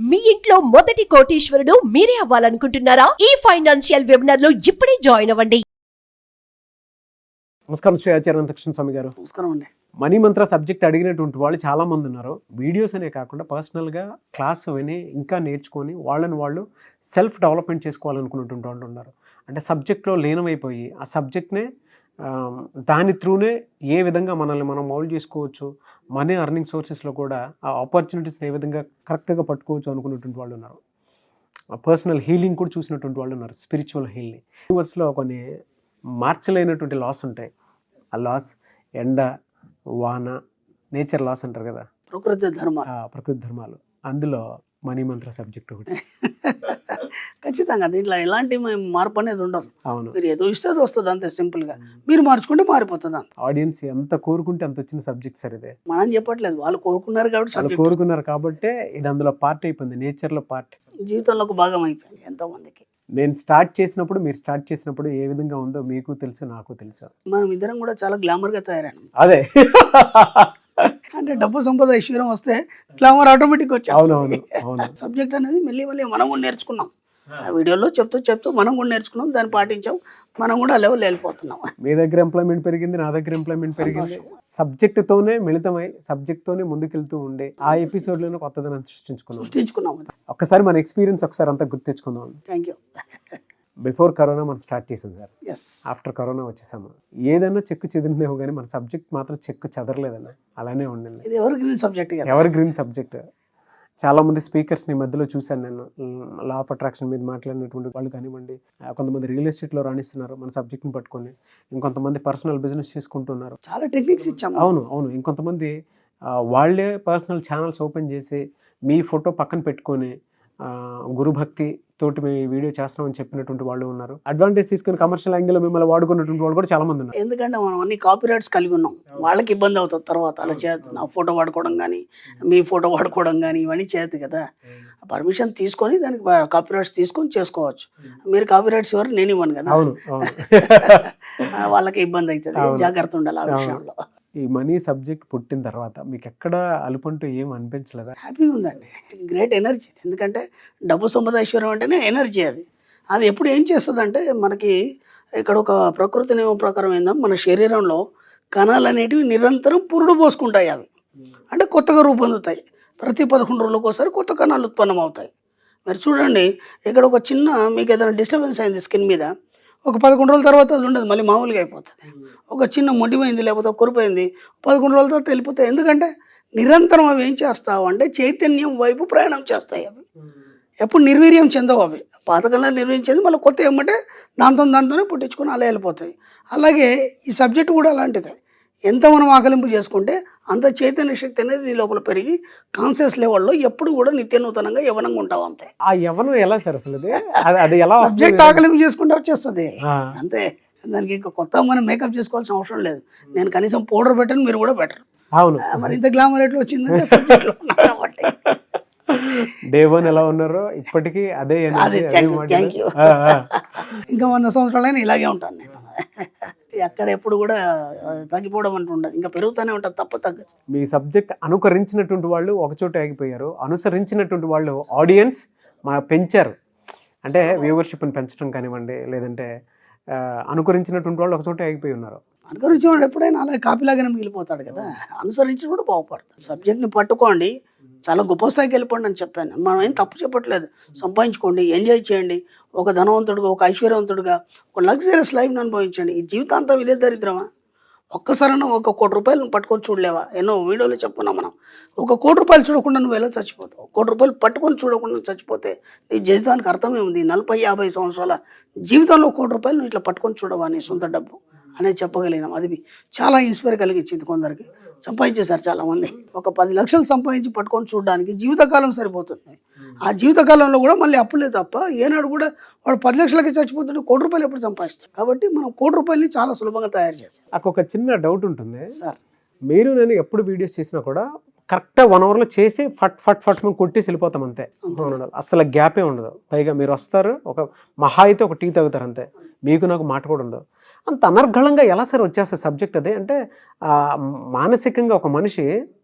మీ ఇంట్లో మొదటి కోటీశ్వరుడు మీరే అవ్వాలనుకుంటున్నారా? ఈ ఫైనాన్షియల్ వెబినార్ లో ఇప్పుడే జాయిన్ అవ్వండి. నమస్కారం శ్రీ ఆచార్య అనంతకృష్ణ స్వామి గారు. నమస్కారం అండి. మనీ మంత్ర సబ్జెక్ట్ అడిగినటువంటి వాళ్ళు చాలా మంది ఉన్నారు. వీడియోస్ అనే కాకుండా పర్సనల్గా క్లాస్ విని ఇంకా నేర్చుకొని వాళ్ళని వాళ్ళు సెల్ఫ్ డెవలప్మెంట్ చేసుకోవాలనుకున్నటువంటి వాళ్ళు ఉన్నారు. అంటే సబ్జెక్ట్లో లీనమైపోయి ఆ సబ్జెక్ట్నే దాని త్రూనే ఏ విధంగా మనల్ని మనం మౌల్డ్ చేసుకోవచ్చు, మనీ అర్నింగ్ సోర్సెస్లో కూడా ఆ ఆపర్చునిటీస్ని ఏ విధంగా కరెక్ట్గా పట్టుకోవచ్చు అనుకున్నటువంటి వాళ్ళు ఉన్నారు. పర్సనల్ హీలింగ్ కూడా చూసినటువంటి వాళ్ళు ఉన్నారు. స్పిరిచువల్ హీలింగ్ యూనివర్స్లో కొన్ని మార్చలేనటువంటి లాస్ ఉంటాయి. ఆ లాస్ ఎండ, వాన, నేచర్ లాస్ అంటారు కదా, ప్రకృతి ధర్మాలు. అందులో మనీ మంత్ర సబ్జెక్ట్ ఒకటి. ఖచ్చితంగా దీంట్లో ఎలాంటి మార్పు అనేది ఉండదు. అవును, మీరు ఏదో ఇస్తే అది వస్తుంది, అంతే సింపుల్గా. మీరు మార్చుకుంటే మారిపోతుంది. అంత ఆడియన్స్ ఎంత కోరుకుంటే అంత వచ్చిన సబ్జెక్ట్ సార్ ఇదే. మనం చెప్పట్లేదు, వాళ్ళు కోరుకున్నారు కాబట్టి వాళ్ళు కోరుకున్నారు కాబట్టి ఇది అందులో పార్ట్ అయిపోయింది, నేచర్లో పార్ట్, జీవితంలో ఒక భాగం అయిపోయింది ఎంతో మందికి. నేను స్టార్ట్ చేసినప్పుడు, మీరు స్టార్ట్ చేసినప్పుడు ఏ విధంగా ఉందో మీకు తెలుసు, నాకు తెలుసు. మనం ఇద్దరం కూడా చాలా గ్లామర్గా తయారైనాం. అదే అంటే డబ్బు సంపద ఐశ్వర్యం వస్తే గ్లామర్ ఆటోమేటిక్ వచ్చి. అవునవును అవును. సబ్జెక్ట్ అనేది మెల్లి మనం కూడా నేర్చుకున్నాం. ఆ వీడియోలో చెప్తూ మనం కూడా నేర్చుకున్నాం, దాన్ని పాటించాం, మనం కూడా లెవెల్ వెళ్ళిపోతున్నాం. మీ దగ్గర ఎంప్లాయ్మెంట్ పెరిగింది, నా దగ్గర ఎంప్లాయ్మెంట్ పెరిగింది. సబ్జెక్ట్తోనే మిళితమై సబ్జెక్ట్తోనే ముందుకెళ్తూ ఉండే ఆ ఎపిసోడ్లోనే కొత్తదనం సృష్టించుకున్నాం. ఒక్కసారి మన ఎక్స్పీరియన్స్ ఒకసారి అంతా గుర్తు తెచ్చుకుందాం. Thank you. బిఫోర్ కరోనా మనం స్టార్ట్ చేసాం సార్. ఎస్. ఆఫ్టర్ కరోనా వచ్చేసాము. ఏదైనా చెక్కు చెదిరిందేమో కానీ మన సబ్జెక్ట్ మాత్రం చెక్కు చెదరలేదన్న, అలానే ఉండింది. ఇది ever green subject, ever green subject. చాలామంది స్పీకర్స్ని మధ్యలో చూశాను నేను. లా ఆఫ్ అట్రాక్షన్ మీద మాట్లాడినటువంటి వాళ్ళు కానివ్వండి, కొంతమంది రియల్ ఎస్టేట్లో రాణిస్తున్నారు మన సబ్జెక్ట్ని పట్టుకొని, ఇంకొంతమంది పర్సనల్ బిజినెస్ చేసుకుంటున్నారు. చాలా టెక్నిక్స్ ఇచ్చాము. అవును. ఇంకొంతమంది వాళ్ళే పర్సనల్ ఛానల్స్ ఓపెన్ చేసి మీ ఫోటో పక్కన పెట్టుకొని గురుభక్తి తోటి మేము ఈ వీడియో చేస్తామని చెప్పినటువంటి వాళ్ళు ఉన్నారు. అడ్వాంటేజ్ తీసుకుని కమర్షియల్ యాంగిల్లో మిమ్మల్ని వాడుకున్నటువంటి వాళ్ళు కూడా చాలా మంది ఉన్నారు. ఎందుకంటే మనం అన్ని కాపీరైట్స్ కలిగి ఉన్నాం, వాళ్ళకి ఇబ్బంది అవుతుంది తర్వాత. అలా చేయదు, నా ఫోటో వాడుకోవడం కానీ మీ ఫోటో వాడుకోవడం కానీ ఇవన్నీ చేయదు కదా. పర్మిషన్ తీసుకొని దానికి కాపీరైట్స్ తీసుకొని చేసుకోవచ్చు. మీరు కాపీరైట్స్ ఎవరు, నేను ఇవ్వను కదా. అవును. వాళ్ళకి ఇబ్బంది అవుతుంది, జాగ్రత్త ఉండాలి ఆ విషయంలో. ఈ మనీ సబ్జెక్ట్ పుట్టిన తర్వాత మీకు ఎక్కడ అలుపంటూ ఏం అనిపించలేదా? హ్యాపీగా ఉందండి, గ్రేట్ ఎనర్జీ. ఎందుకంటే డబ్బు సంపద ఐశ్వర్యం అంటేనే ఎనర్జీ. అది ఎప్పుడు ఏం చేస్తుంది అంటే, మనకి ఇక్కడ ఒక ప్రకృతి నియమం ప్రకారం ఏందో, మన శరీరంలో కణాలు అనేటివి నిరంతరం పురుడు పోసుకుంటాయి. అవి అంటే కొత్తగా రూపొందుతాయి. ప్రతి 11 రోజులకు ఒకసారి కొత్త కణాలు ఉత్పన్నం అవుతాయి. మరి చూడండి, ఇక్కడ ఒక చిన్న మీకు ఏదైనా డిస్టర్బెన్స్ అయింది స్కిన్ మీద, ఒక 11 రోజుల తర్వాత అది ఉండదు, మళ్ళీ మామూలుగా అయిపోతుంది. ఒక చిన్న మొండిపోయింది లేకపోతే కొరిపోయింది, 11 రోజుల తర్వాత వెళ్ళిపోతాయి. ఎందుకంటే నిరంతరం అవి ఏం చేస్తావు అంటే చైతన్యం వైపు ప్రయాణం చేస్తాయి. అవి ఎప్పుడు నిర్వీర్యం చెందవు. అవి పాతకాలంలో నిర్వీర్యం చెంది మళ్ళీ కొత్త ఏమంటే దాంతోనే పుట్టించుకొని అలా వెళ్ళిపోతాయి. అలాగే ఈ సబ్జెక్ట్ కూడా అలాంటిదే. ఎంత మనం ఆకలింపు చేసుకుంటే అంత చైతన్య శక్తి అనేది ఈ లోపల పెరిగి కాన్షియస్ లెవెల్లో ఎప్పుడు కూడా నిత్య నూతనంగా యవనంగా ఉంటాం. అంతే. ఆ యవనం ఎలా సార్ అసలు? అది ఎలా సబ్జెక్ట్ ఆకలింపు చేసుకుంటే వచ్చేస్తుంది అంతే. దానికి ఇంకా కొత్త మనం మేకప్ చేసుకోవాల్సిన అవసరం లేదు. నేను కనీసం పౌడర్ పెట్టను, మీరు కూడా పెట్టరు. అవును. మరి ఇంత గ్లామర్ ఎట్లా వచ్చిందంటే సబ్జెక్ట్లో కాబట్టి. డే 1 ఎలా ఉన్నారో ఇప్పటికీ అదే. Thank you. ఇంకా 100 సంవత్సరాలైనా ఇలాగే ఉంటాను నేను. అక్కడ ఎప్పుడు కూడా తగ్గిపోవడం అంటూ ఉండదు, ఇంకా పెరుగుతూనే ఉంటుంది, తగ్గదు. మీ సబ్జెక్ట్ అనుకరించినటువంటి వాళ్ళు ఒకచోట ఆగిపోయారు, అనుసరించినటువంటి వాళ్ళు ఆడియన్స్ పెంచారు. అంటే వ్యూవర్షిప్ని పెంచడం కానివ్వండి, లేదంటే అనుకరించినటువంటి వాళ్ళు ఒకచోట ఆగిపోయి ఉన్నారు. అనుకరించేవాడు ఎప్పుడైనా అలా కాపీలాగానే మిగిలిపోతాడు కదా. అనుసరించిన కూడా బాగుపడతాడు. సబ్జెక్ట్ని పట్టుకోండి, చాలా గొప్ప స్థాయికి వెళ్ళిపోండి అని చెప్పాను. మనం ఏం తప్పు చెప్పట్లేదు. సంపాదించుకోండి, ఎంజాయ్ చేయండి, ఒక ధనవంతుడుగా, ఒక ఐశ్వర్యవంతుడుగా, ఒక లగ్జరియస్ లైఫ్ని అనుభవించండి. ఈ జీవితాంతం ఇదే దరిద్రమా? ఒక్కసారైనా 1 కోటి రూపాయలు పట్టుకొని చూడలేవా? ఎన్నో వీడియోలో చెప్పుకున్నాం మనం. 1 కోటి రూపాయలు చూడకుండా నువ్వు ఎలా చచ్చిపోతావు? 1 కోటి రూపాయలు పట్టుకొని చూడకుండా చచ్చిపోతే నీ జీవితానికి అర్థమే ఉంది. 40-50 సంవత్సరాల జీవితంలో 1 కోటి రూపాయలు నువ్వు ఇట్లా పట్టుకొని చూడవా నీ సొంత డబ్బు అనేది చెప్పగలిగినాం. అది చాలా ఇన్స్పైర్ కలిగించింది కొందరికి. సంపాదించేశారు చాలామంది. ఒక 10 లక్షలు సంపాదించి పట్టుకొని చూడడానికి జీవితకాలం సరిపోతుంది. ఆ జీవితకాలంలో కూడా మళ్ళీ అప్పులే తప్ప ఏనాడు కూడా వాడు 10 లక్షలకి చచ్చిపోతుంటే 1 కోటి రూపాయలు ఎప్పుడు సంపాదిస్తాడు? కాబట్టి మనం 1 కోటి రూపాయలని చాలా సులభంగా తయారు చేస్తాం. నాకు ఒక చిన్న డౌట్ ఉంటుంది సార్. మీరు నేను ఎప్పుడు వీడియోస్ చేసినా కూడా కరెక్ట్గా 1 అవర్లో చేసి ఫట్ మేము కొట్టేసి వెళ్ళిపోతాం అంతే. అసలు గ్యాపే ఉండదు. పైగా మీరు వస్తారు, ఒక మహా అయితే ఒక టీ తాగుతారు అంతే. మీకు నాకు మాట కూడా ఉండదు. అంత అనర్గళంగా ఎలా సార్ వచ్చేస్తుంది సబ్జెక్ట్? అదే అంటే మానసికంగా ఒక మనిషి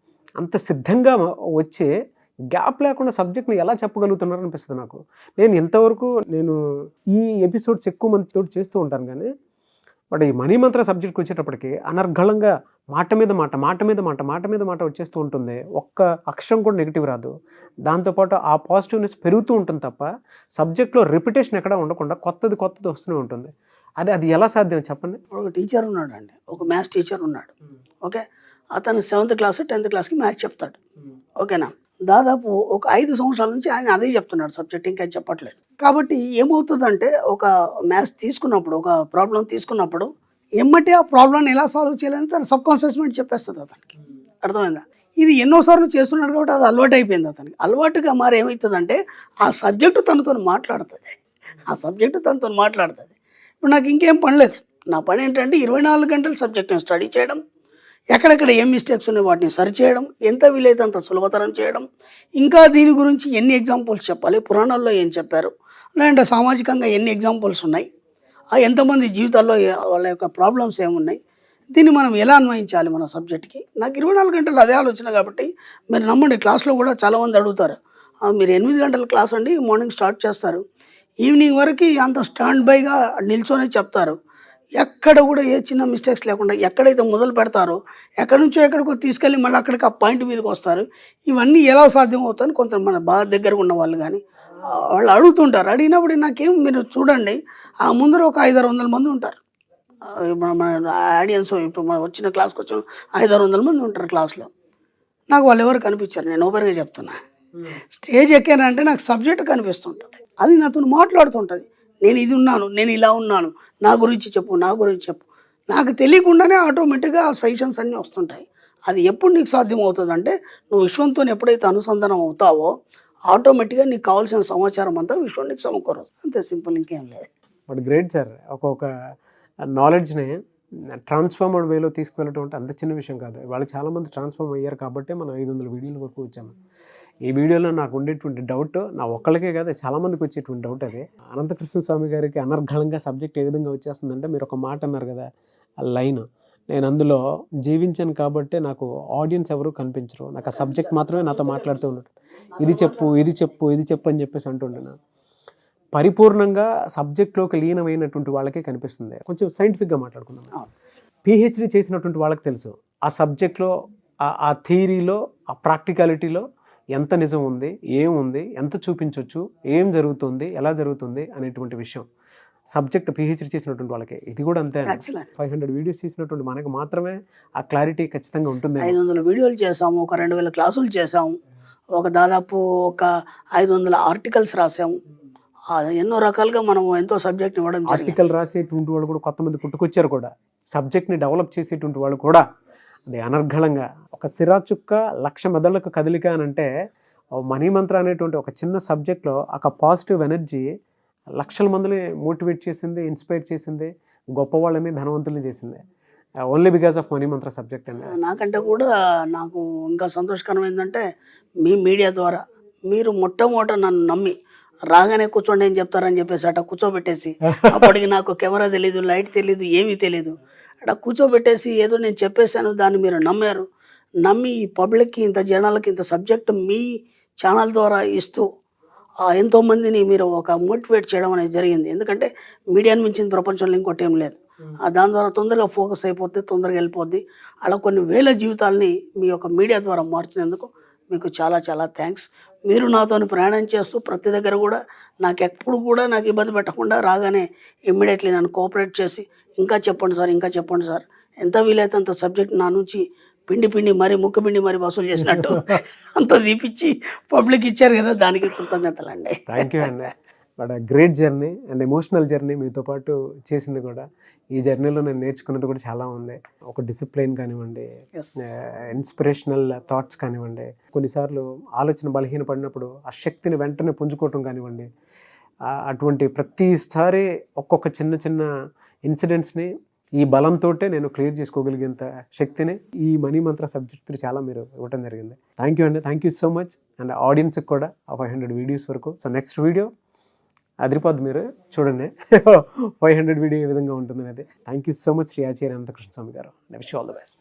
అంత సిద్ధంగా వచ్చి గ్యాప్ లేకుండా సబ్జెక్ట్ని ఎలా చెప్పగలుగుతున్నారు అనిపిస్తుంది నాకు. నేను ఇంతవరకు ఈ ఎపిసోడ్స్ ఎక్కువ మందితో చేస్తూ ఉంటాను, కానీ బట్ ఈ మనీ మంత్ర సబ్జెక్ట్కి వచ్చేటప్పటికి అనర్గళంగా మాట మీద మాట వచ్చేస్తూ ఉంటుంది. ఒక్క అక్షరం కూడా నెగిటివ్ రాదు. దాంతోపాటు ఆ పాజిటివ్నెస్ పెరుగుతూ ఉంటుంది తప్ప సబ్జెక్ట్లో రిపిటేషన్ ఎక్కడ ఉండకుండా కొత్తది వస్తూనే ఉంటుంది. అది ఎలా సాధ్యం చెప్పండి? ఒక టీచర్ ఉన్నాడు అండి, ఒక మ్యాథ్స్ టీచర్ ఉన్నాడు. ఓకే, అతను 7th క్లాస్ 10th క్లాస్కి మ్యాథ్స్ చెప్తాడు. ఓకేనా, దాదాపు ఒక 5 సంవత్సరాల నుంచి ఆయన అదే చెప్తున్నాడు సబ్జెక్ట్, ఇంకా చెప్పట్లేదు. కాబట్టి ఏమవుతుందంటే ఒక మ్యాథ్స్ తీసుకున్నప్పుడు, ఒక ప్రాబ్లం తీసుకున్నప్పుడు ఎమ్మటే ఆ ప్రాబ్లమ్ని ఎలా సాల్వ్ చేయాలని తన సబ్కాన్షియస్ మైండ్ చెప్పేస్తుంది అతనికి. అర్థమైందా? ఇది ఎన్నోసార్లు చేస్తున్నాడు కాబట్టి అది అలవాటు అయిపోయింది అతనికి. అలవాటుగా మరి ఏమవుతుందంటే ఆ సబ్జెక్టు తనతో మాట్లాడుతుంది. ఇప్పుడు నాకు ఇంకేం పని లేదు. నా పని ఏంటంటే 24 గంటలు సబ్జెక్ట్ని స్టడీ చేయడం, ఎక్కడెక్కడ ఏం మిస్టేక్స్ ఉన్నాయి వాటిని సరి చేయడం, ఎంత వీలైతే అంత సులభతరం చేయడం, ఇంకా దీని గురించి ఎన్ని ఎగ్జాంపుల్స్ చెప్పాలి, పురాణాల్లో ఏం చెప్పారు, లేదంటే సామాజికంగా ఎన్ని ఎగ్జాంపుల్స్ ఉన్నాయి, ఎంతమంది జీవితాల్లో వాళ్ళ యొక్క ప్రాబ్లమ్స్ ఏమున్నాయి, దీన్ని మనం ఎలా అన్వయించాలి మన సబ్జెక్ట్కి. నాకు 24 గంటలు అదే ఆలోచన. కాబట్టి మీరు నమ్మండి, క్లాస్లో కూడా చాలామంది అడుగుతారు, మీరు 8 గంటల క్లాస్ అండి, మార్నింగ్ స్టార్ట్ చేస్తారు, ఈవినింగ్ వరకు అంత స్టాండ్ బైగా నిల్చొనే చెప్తారు. ఎక్కడ కూడా ఏ చిన్న మిస్టేక్స్ లేకుండా ఎక్కడైతే మొదలు పెడతారో ఎక్కడి నుంచో ఎక్కడికో తీసుకెళ్ళి మళ్ళీ అక్కడికి ఆ పాయింట్ మీదకి వస్తారు. ఇవన్నీ ఎలా సాధ్యం అవుతాయని కొంత మన బాగా దగ్గరగా ఉన్న వాళ్ళు కానీ వాళ్ళు అడుగుతుంటారు. అడిగినప్పుడు నాకేం, మీరు చూడండి, ఆ ముందర ఒక 500-600 మంది ఉంటారు. మన ఆడియన్స్ ఇప్పుడు మన వచ్చిన క్లాస్కి వచ్చిన 500-600 మంది ఉంటారు క్లాస్లో. నాకు వాళ్ళు ఎవరు కనిపించారు, నేను ఓపెన్గా చెప్తున్నా. స్టేజ్ ఎక్కానంటే నాకు సబ్జెక్ట్ కనిపిస్తుంటుంది, అది నాతో మాట్లాడుతుంటుంది. నేను ఇది ఉన్నాను, నేను ఇలా ఉన్నాను, నా గురించి చెప్పు. నాకు తెలియకుండానే ఆటోమేటిక్గా ఆ సజెషన్స్ అన్నీ వస్తుంటాయి. అది ఎప్పుడు నీకు సాధ్యం అవుతుందంటే నువ్వు విశ్వంతో ఎప్పుడైతే అనుసంధానం అవుతావో ఆటోమేటిక్గా నీకు కావాల్సిన సమాచారం అంతా విశ్వం నీకు సమకూరదు. అంతే సింపుల్, ఇంకేం లేదు. బట్ గ్రేట్ సార్, ఒక నాలెడ్జ్ని ట్రాన్స్ఫార్మర్డ్ వేలో తీసుకువెళ్ళటం అంటే అంత చిన్న విషయం కాదు. వాళ్ళు చాలామంది ట్రాన్స్ఫార్మ్ అయ్యారు కాబట్టి మనం 500 వీడియోల వరకు వచ్చాము. ఈ వీడియోలో నాకు ఉండేటువంటి డౌట్, నా ఒక్కళ్ళకే కాదు చాలామందికి వచ్చేటువంటి డౌట్ అదే. అనంతకృష్ణ స్వామి గారికి అనర్గళంగా సబ్జెక్ట్ ఏ విధంగా వచ్చేస్తుందంటే, మీరు ఒక మాట అన్నారు కదా, ఆ లైన్, నేను అందులో జీవించాను కాబట్టి నాకు ఆడియన్స్ ఎవరు కనిపించరు, నాకు ఆ సబ్జెక్ట్ మాత్రమే నాతో మాట్లాడుతూ ఉంటాడు. ఇది చెప్పు అని చెప్పేసి అంటుంటున్నాను. పరిపూర్ణంగా సబ్జెక్ట్లోకి లీనమైనటువంటి వాళ్ళకే కనిపిస్తుంది. కొంచెం సైంటిఫిక్గా మాట్లాడుకుందాం. పిహెచ్డి చేసినటువంటి వాళ్ళకి తెలుసు ఆ సబ్జెక్ట్లో, ఆ థియరీలో, ఆ ప్రాక్టికాలిటీలో ఎంత నిజం ఉంది, ఏముంది, ఎంత చూపించవచ్చు, ఏం జరుగుతుంది, ఎలా జరుగుతుంది అనేటువంటి విషయం సబ్జెక్ట్ పిహెచ్డి చేసినటువంటి వాళ్ళకి. ఇది కూడా అంతే. 500 వీడియోస్ చేసినటువంటి మనకు మాత్రమే ఆ క్లారిటీ ఖచ్చితంగా ఉంటుంది. 500 వీడియోలు చేసాము, ఒక 2000 క్లాసులు చేసాము, ఒక దాదాపు ఒక 500 ఆర్టికల్స్ రాసాము. ఎన్నో రకాలుగా మనం ఎంతో సబ్జెక్ట్ ఇవ్వడం. ఆర్టికల్ రాసేటువంటి వాళ్ళు కూడా కొంతమంది పుట్టుకొచ్చారు కూడా, సబ్జెక్ట్ని డెవలప్ చేసేటువంటి వాళ్ళు కూడా. అది అనర్గళంగా ఒక సిరాచుక్క 1,00,000 మెదళ్లకు కదలిక అని అంటే, మనీ మంత్ర అనేటువంటి ఒక చిన్న సబ్జెక్ట్లో ఒక పాజిటివ్ ఎనర్జీ 1,00,000 మందిని మోటివేట్ చేసింది, ఇన్స్పైర్ చేసింది, గొప్ప వాళ్ళని, ధనవంతుల్ని చేసింది. Only because of money Mantra subject అండి. నాకంటే కూడా నాకు ఇంకా సంతోషకరం ఏంటంటే, మీ మీడియా ద్వారా మీరు మొట్టమొదట నన్ను నమ్మి రాగానే కూర్చోండి ఏం చెప్తారని చెప్పేసి అట్లా కూర్చోబెట్టేసి, అప్పటికి నాకు కెమెరా తెలీదు, లైట్ తెలీదు, ఏమీ తెలీదు, అట్లా కూర్చోబెట్టేసి ఏదో నేను చెప్పేశాను, దాన్ని మీరు నమ్మారు. నమ్మి ఈ పబ్లిక్కి, ఇంత జనాలకి ఇంత సబ్జెక్ట్ మీ ఛానల్ ద్వారా ఇస్తూ ఎంతోమందిని మీరు ఒక మోటివేట్ చేయడం అనేది జరిగింది. ఎందుకంటే మీడియాని మించిన ప్రపంచంలో ఇంకోటి ఏం లేదు. దాని ద్వారా తొందరగా ఫోకస్ అయిపోద్ది, తొందరగా వెళ్ళిపోద్ది. అలా కొన్ని వేల జీవితాలని మీ యొక్క మీడియా ద్వారా మార్చినందుకు మీకు చాలా చాలా థ్యాంక్స్. మీరు నాతో ప్రయాణం చేస్తూ ప్రతి దగ్గర కూడా నాకు ఎప్పుడు కూడా నాకు ఇబ్బంది పెట్టకుండా రాగానే ఇమ్మీడియట్లీ నన్ను కోఆపరేట్ చేసి ఇంకా చెప్పండి సార్, ఎంత వీలైతే అంత సబ్జెక్ట్ నా నుంచి పిండి మరి ముక్క పిండి మరి వసూలు చేసినట్టు అంత తీపిచ్చి పబ్లిక్ ఇచ్చారు కదా, దానికి కృతజ్ఞతలు అండి. థ్యాంక్ యూ అండి. But great journey and emotional journey మీతో పాటు చేసింది కూడా. ఈ జర్నీలో నేను నేర్చుకున్నది కూడా చాలా ఉంది. ఒక డిసిప్లైన్ కానివ్వండి, ఇన్స్పిరేషనల్ థాట్స్ కానివ్వండి, కొన్నిసార్లు ఆలోచన బలహీనపడినప్పుడు ఆ శక్తిని వెంటనే పుంజుకోవటం కానివ్వండి, అటువంటి ప్రతిసారి ఒక్కొక్క చిన్న ఇన్సిడెంట్స్ని ఈ బలంతో నేను క్లియర్ చేసుకోగలిగేంత శక్తిని ఈ మనీ మంత్ర సబ్జెక్ట్ చాలా మీరు ఇవ్వటం జరిగింది. థ్యాంక్ యూ అండి, thank you so much. And ఆడియన్స్కి కూడా 500 వీడియోస్ వరకు. సో నెక్స్ట్ వీడియో అదిరిపోద్ది, మీరు చూడండి 500 వీడియో ఏ విధంగా ఉంటుంది అనేది. Thank you so much Shri Acharya Anantakrishna Swami గారు. Wish you all the best.